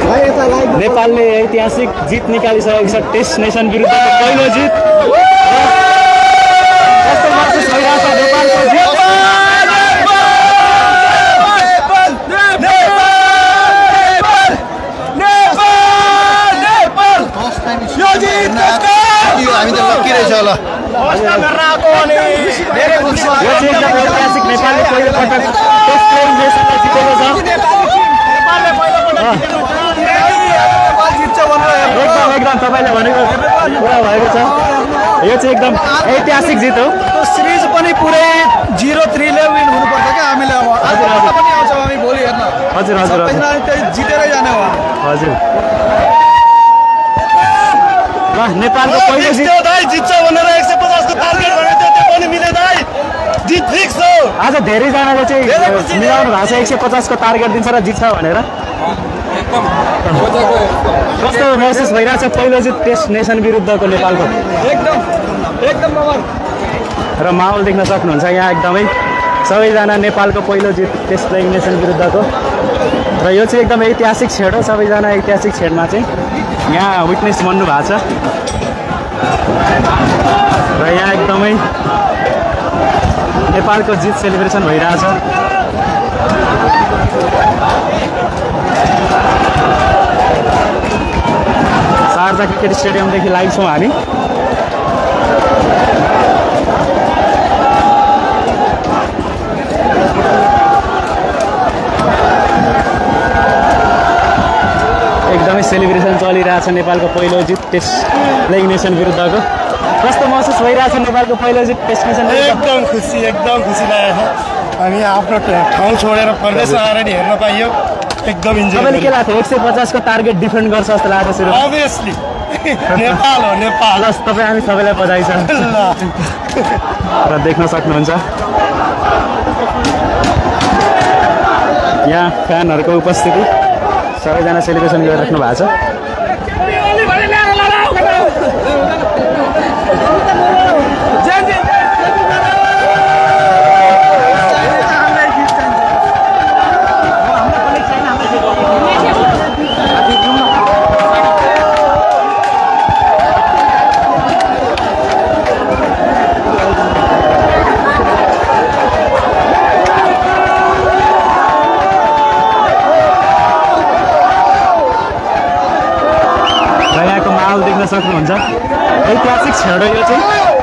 नेपालले ऐतिहासिक जित निकालिसकेको छ टेस्ट नेसन विरुद्धको पहिलो जित कस्तो महसुस भइरहेछ नेपालको जित हामी त लक्की रहेछ होला ऐतिहासिक नेपालले पहिलो पटक टेस्ट नेसनलाई जितेको छ एकदम तपाईले भनेको पुरा भएको छ यो चाहिँ एकदम ऐतिहासिक जित हो सिरिज पनि पुरै 0-3 ले विन हुनुपर्छ के हामीले अब आज पनि आउँछ हामी भोलि हेर्न हजुर हजुर जितेरै जाने हो हजुर ल नेपालको पहिलो जित दाइ जित्छ भनेर 150 को टार्गेट भनेको थियो त्यो पनि मिले दाइ जित फिक्स हो आज धेरै जनाले चाहिँ मिलाउनु भएको छ 150 को टार्गेट दिन्छ र जित्छ भनेर कस्तो महसुस भइरहेछ पहिलो जित टेस्ट नेसन विरुद्धको नेपालको एकदम नम्बर र माहौल देख्न सक्नुहुन्छ यहाँ एकदमै सबैजना नेपालको पहिलो जित टेस्ट प्लेइङ नेसन विरुद्धको र यो चाहिँ एकदम ऐतिहासिक क्षण हो सबैजना ऐतिहासिक क्षणमा चाहिँ यहाँ विटनेस बन्नु भएको छ र यहाँ एकदमै नेपालको जित सेलिब्रेसन भइरहेछ शारजा क्रिकेट स्टेडियमदेखि लाइभ छौँ हामी एकदमै सेलिब्रेसन चलिरहेछ नेपालको पहिलो जित टेस्ट प्लेइङ नेसन विरुद्धको कस्तो महसुस भइरहेछ नेपालको पहिलो जित टेस्ट नेसन एकदम खुसी लागेको हामी आफ्नो ठाउँ छोडेर प्रदेशमा आएर नि हेर्न पाइयो एकदम इन्जोय तपाईँले के लाग्थ्यो 150 को टार्गेट डिफेन्ड गर्छ जस्तो लाग्छ सुरु अभियसली नेपाल हो नेपाल प्लस तपाईँ हामी सबैलाई बधाई छ र देख्न सक्नुहुन्छ यहाँ फ्यानहरूको उपस्थिति सबैजना सेलिब्रेसन गरिराख्नु भएको छ सक्नुहुन्छ ऐतिहासिक क्षण यो चाहिँ